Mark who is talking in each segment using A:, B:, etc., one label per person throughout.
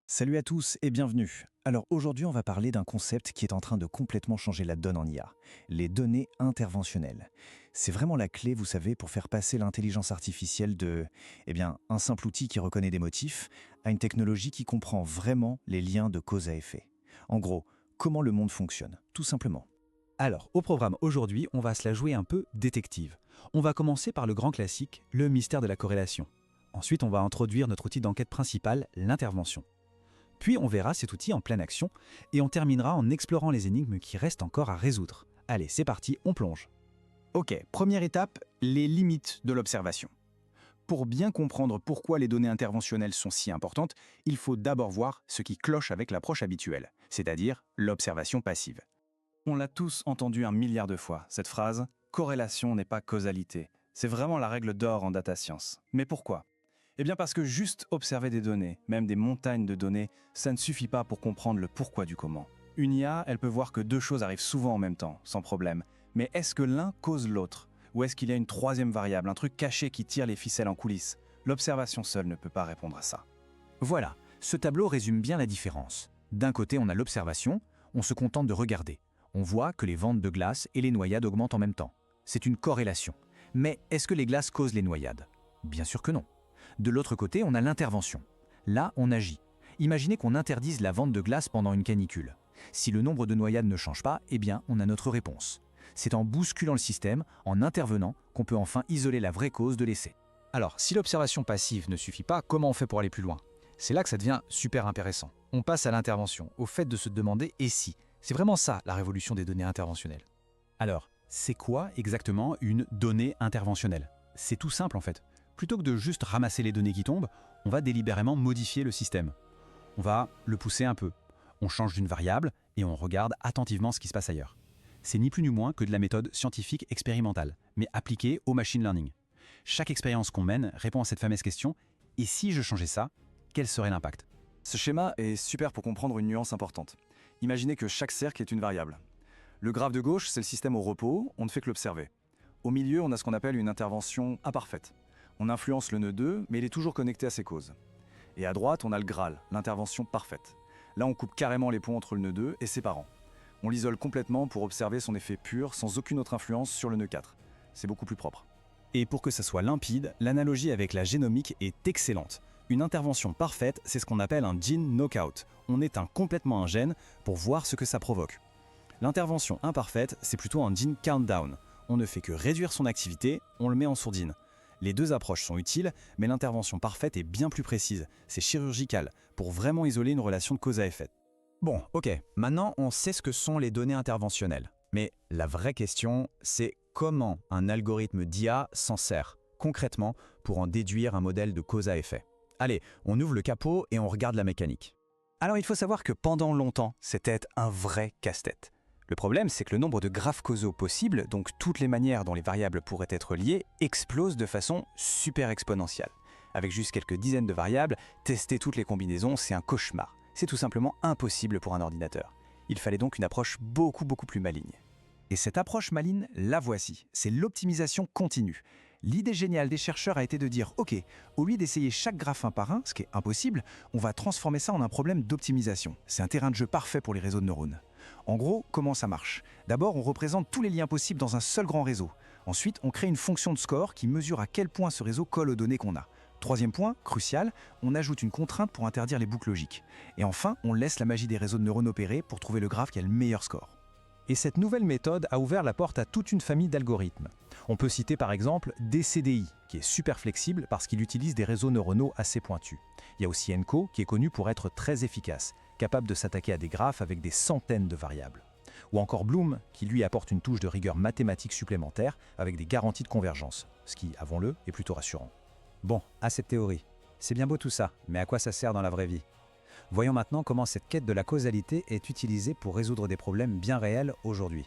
A: Salut à tous et bienvenue. Alors aujourd'hui on va parler d'un concept qui est en train de complètement changer la donne en IA, les données interventionnelles. C'est vraiment la clé, vous savez, pour faire passer l'intelligence artificielle de, un simple outil qui reconnaît des motifs, à une technologie qui comprend vraiment les liens de cause à effet. En gros, comment le monde fonctionne, tout simplement.
B: Alors, au programme aujourd'hui, on va se la jouer un peu détective. On va commencer par le grand classique, le mystère de la corrélation. Ensuite, on va introduire notre outil d'enquête principal, l'intervention. Puis on verra cet outil en pleine action et on terminera en explorant les énigmes qui restent encore à résoudre. Allez, c'est parti, on plonge.
C: Ok, première étape, les limites de l'observation. Pour bien comprendre pourquoi les données interventionnelles sont si importantes, il faut d'abord voir ce qui cloche avec l'approche habituelle, c'est-à-dire l'observation passive.
D: On l'a tous entendu un milliard de fois, cette phrase « corrélation n'est pas causalité ». C'est vraiment la règle d'or en data science. Mais pourquoi ? Eh bien parce que juste observer des données, même des montagnes de données, ça ne suffit pas pour comprendre le pourquoi du comment. Une IA, elle peut voir que deux choses arrivent souvent en même temps, sans problème. Mais est-ce que l'un cause l'autre ? Ou est-ce qu'il y a une troisième variable, un truc caché qui tire les ficelles en coulisses ? L'observation seule ne peut pas répondre à ça.
B: Voilà, ce tableau résume bien la différence. D'un côté, on a l'observation, on se contente de regarder. On voit que les ventes de glace et les noyades augmentent en même temps. C'est une corrélation. Mais est-ce que les glaces causent les noyades ? Bien sûr que non. De l'autre côté, on a l'intervention. Là, on agit. Imaginez qu'on interdise la vente de glace pendant une canicule. Si le nombre de noyades ne change pas, eh bien, on a notre réponse. C'est en bousculant le système, en intervenant, qu'on peut enfin isoler la vraie cause de l'essai. Alors, si l'observation passive ne suffit pas, comment on fait pour aller plus loin ? C'est là que ça devient super intéressant. On passe à l'intervention, au fait de se demander « et si ?» C'est vraiment ça, la révolution des données interventionnelles. Alors, c'est quoi exactement une donnée interventionnelle ? C'est tout simple en fait. Plutôt que de juste ramasser les données qui tombent, on va délibérément modifier le système. On va le pousser un peu. On change d'une variable et on regarde attentivement ce qui se passe ailleurs. C'est ni plus ni moins que de la méthode scientifique expérimentale, mais appliquée au machine learning. Chaque expérience qu'on mène répond à cette fameuse question « et si je changeais ça, quel serait l'impact ?»
D: Ce schéma est super pour comprendre une nuance importante. Imaginez que chaque cercle est une variable. Le graphe de gauche, c'est le système au repos, on ne fait que l'observer. Au milieu, on a ce qu'on appelle une intervention imparfaite. On influence le nœud 2, mais il est toujours connecté à ses causes. Et à droite, on a le Graal, l'intervention parfaite. Là, on coupe carrément les ponts entre le nœud 2 et ses parents. On l'isole complètement pour observer son effet pur, sans aucune autre influence sur le nœud 4. C'est beaucoup plus propre.
A: Et pour que ça soit limpide, l'analogie avec la génomique est excellente. Une intervention parfaite, c'est ce qu'on appelle un gene knockout. On éteint complètement un gène pour voir ce que ça provoque. L'intervention imparfaite, c'est plutôt un gene countdown. On ne fait que réduire son activité, on le met en sourdine. Les deux approches sont utiles, mais l'intervention parfaite est bien plus précise. C'est chirurgical, pour vraiment isoler une relation de cause à effet.
B: Bon, ok, maintenant on sait ce que sont les données interventionnelles. Mais la vraie question, c'est comment un algorithme d'IA s'en sert, concrètement, pour en déduire un modèle de cause à effet. Allez, on ouvre le capot et on regarde la mécanique.
A: Alors il faut savoir que pendant longtemps, c'était un vrai casse-tête. Le problème, c'est que le nombre de graphes causaux possibles, donc toutes les manières dont les variables pourraient être liées, explose de façon super exponentielle. Avec juste quelques dizaines de variables, tester toutes les combinaisons, c'est un cauchemar. C'est tout simplement impossible pour un ordinateur. Il fallait donc une approche beaucoup plus maligne. Et cette approche maligne, la voici, c'est l'optimisation continue. L'idée géniale des chercheurs a été de dire « Ok, au lieu d'essayer chaque graphe un par un, ce qui est impossible, on va transformer ça en un problème d'optimisation. C'est un terrain de jeu parfait pour les réseaux de neurones. » En gros, comment ça marche ? D'abord, on représente tous les liens possibles dans un seul grand réseau. Ensuite, on crée une fonction de score qui mesure à quel point ce réseau colle aux données qu'on a. Troisième point, crucial, on ajoute une contrainte pour interdire les boucles logiques. Et enfin, on laisse la magie des réseaux de neurones opérer pour trouver le graphe qui a le meilleur score. Et cette nouvelle méthode a ouvert la porte à toute une famille d'algorithmes. On peut citer par exemple DCDI, qui est super flexible parce qu'il utilise des réseaux neuronaux assez pointus. Il y a aussi ENCO, qui est connu pour être très efficace, capable de s'attaquer à des graphes avec des centaines de variables. Ou encore Bloom, qui lui apporte une touche de rigueur mathématique supplémentaire avec des garanties de convergence, ce qui, avouons-le, est plutôt rassurant.
B: Bon, à cette théorie. C'est bien beau tout ça, mais à quoi ça sert dans la vraie vie ? Voyons maintenant comment cette quête de la causalité est utilisée pour résoudre des problèmes bien réels aujourd'hui.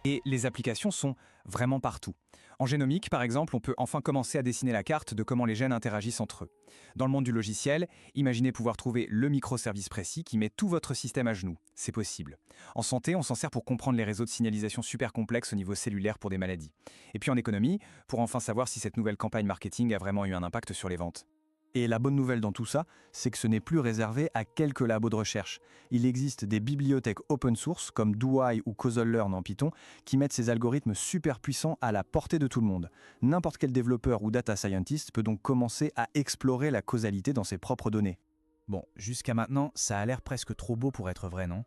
C: Et les applications sont vraiment partout. En génomique, par exemple, on peut enfin commencer à dessiner la carte de comment les gènes interagissent entre eux. Dans le monde du logiciel, imaginez pouvoir trouver le microservice précis qui met tout votre système à genoux. C'est possible. En santé, on s'en sert pour comprendre les réseaux de signalisation super complexes au niveau cellulaire pour des maladies. Et puis en économie, pour enfin savoir si cette nouvelle campagne marketing a vraiment eu un impact sur les ventes.
B: Et la bonne nouvelle dans tout ça, c'est que ce n'est plus réservé à quelques labos de recherche. Il existe des bibliothèques open source comme Douai ou Causal Learn en Python qui mettent ces algorithmes super puissants à la portée de tout le monde. N'importe quel développeur ou data scientist peut donc commencer à explorer la causalité dans ses propres données. Bon, jusqu'à maintenant, ça a l'air presque trop beau pour être vrai, non?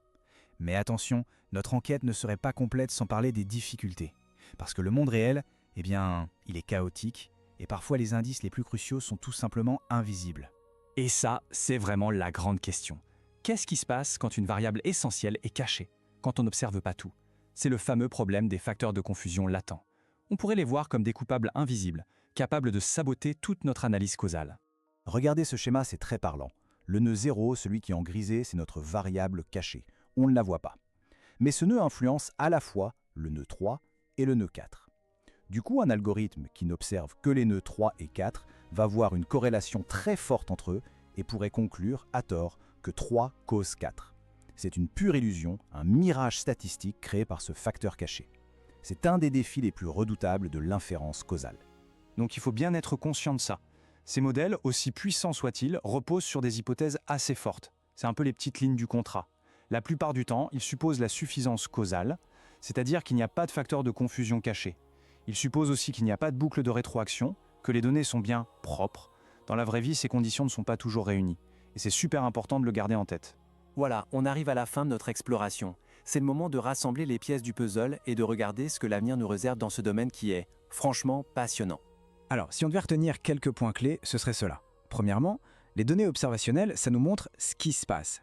B: Mais attention, notre enquête ne serait pas complète sans parler des difficultés. Parce que le monde réel, eh bien, il est chaotique, et parfois les indices les plus cruciaux sont tout simplement invisibles.
C: Et ça, c'est vraiment la grande question. Qu'est-ce qui se passe quand une variable essentielle est cachée, quand on n'observe pas tout? C'est le fameux problème des facteurs de confusion latents. On pourrait les voir comme des coupables invisibles, capables de saboter toute notre analyse causale.
B: Regardez ce schéma, c'est très parlant. Le nœud 0, celui qui est en grisé, c'est notre variable cachée. On ne la voit pas. Mais ce nœud influence à la fois le nœud 3 et le nœud 4. Du coup, un algorithme qui n'observe que les nœuds 3 et 4 va voir une corrélation très forte entre eux et pourrait conclure, à tort, que 3 cause 4. C'est une pure illusion, un mirage statistique créé par ce facteur caché. C'est un des défis les plus redoutables de l'inférence causale.
C: Donc il faut bien être conscient de ça. Ces modèles, aussi puissants soient-ils, reposent sur des hypothèses assez fortes. C'est un peu les petites lignes du contrat. La plupart du temps, ils supposent la suffisance causale, c'est-à-dire qu'il n'y a pas de facteur de confusion caché. Il suppose aussi qu'il n'y a pas de boucle de rétroaction, que les données sont bien propres. Dans la vraie vie, ces conditions ne sont pas toujours réunies. Et c'est super important de le garder en tête.
E: Voilà, on arrive à la fin de notre exploration. C'est le moment de rassembler les pièces du puzzle et de regarder ce que l'avenir nous réserve dans ce domaine qui est, franchement, passionnant.
C: Alors, si on devait retenir quelques points clés, ce serait cela. Premièrement, les données observationnelles, ça nous montre ce qui se passe.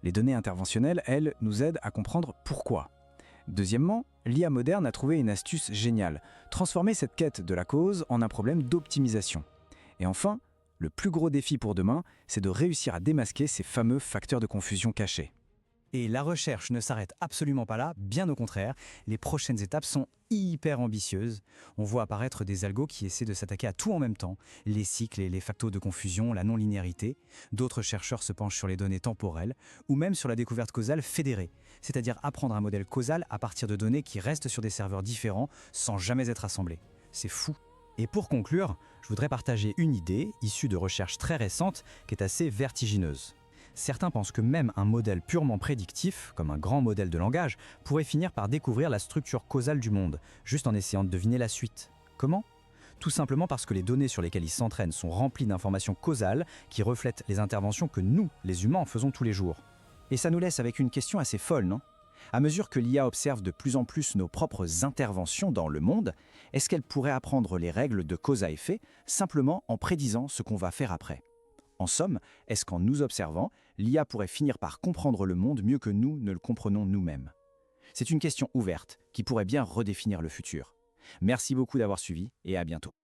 C: Les données interventionnelles, elles, nous aident à comprendre pourquoi. Deuxièmement, l'IA moderne a trouvé une astuce géniale, transformer cette quête de la cause en un problème d'optimisation. Et enfin, le plus gros défi pour demain, c'est de réussir à démasquer ces fameux facteurs de confusion cachés.
B: Et la recherche ne s'arrête absolument pas là, bien au contraire, les prochaines étapes sont hyper ambitieuses. On voit apparaître des algos qui essaient de s'attaquer à tout en même temps, les cycles et les facteurs de confusion, la non-linéarité. D'autres chercheurs se penchent sur les données temporelles, ou même sur la découverte causale fédérée, c'est-à-dire apprendre un modèle causal à partir de données qui restent sur des serveurs différents sans jamais être assemblées. C'est fou. Et pour conclure, je voudrais partager une idée, issue de recherches très récentes, qui est assez vertigineuse. Certains pensent que même un modèle purement prédictif, comme un grand modèle de langage, pourrait finir par découvrir la structure causale du monde, juste en essayant de deviner la suite. Comment ? Tout simplement parce que les données sur lesquelles ils s'entraînent sont remplies d'informations causales qui reflètent les interventions que nous, les humains, faisons tous les jours. Et ça nous laisse avec une question assez folle, non ? À mesure que l'IA observe de plus en plus nos propres interventions dans le monde, est-ce qu'elle pourrait apprendre les règles de cause à effet simplement en prédisant ce qu'on va faire après ? En somme, est-ce qu'en nous observant, l'IA pourrait finir par comprendre le monde mieux que nous ne le comprenons nous-mêmes? C'est une question ouverte qui pourrait bien redéfinir le futur. Merci beaucoup d'avoir suivi et à bientôt.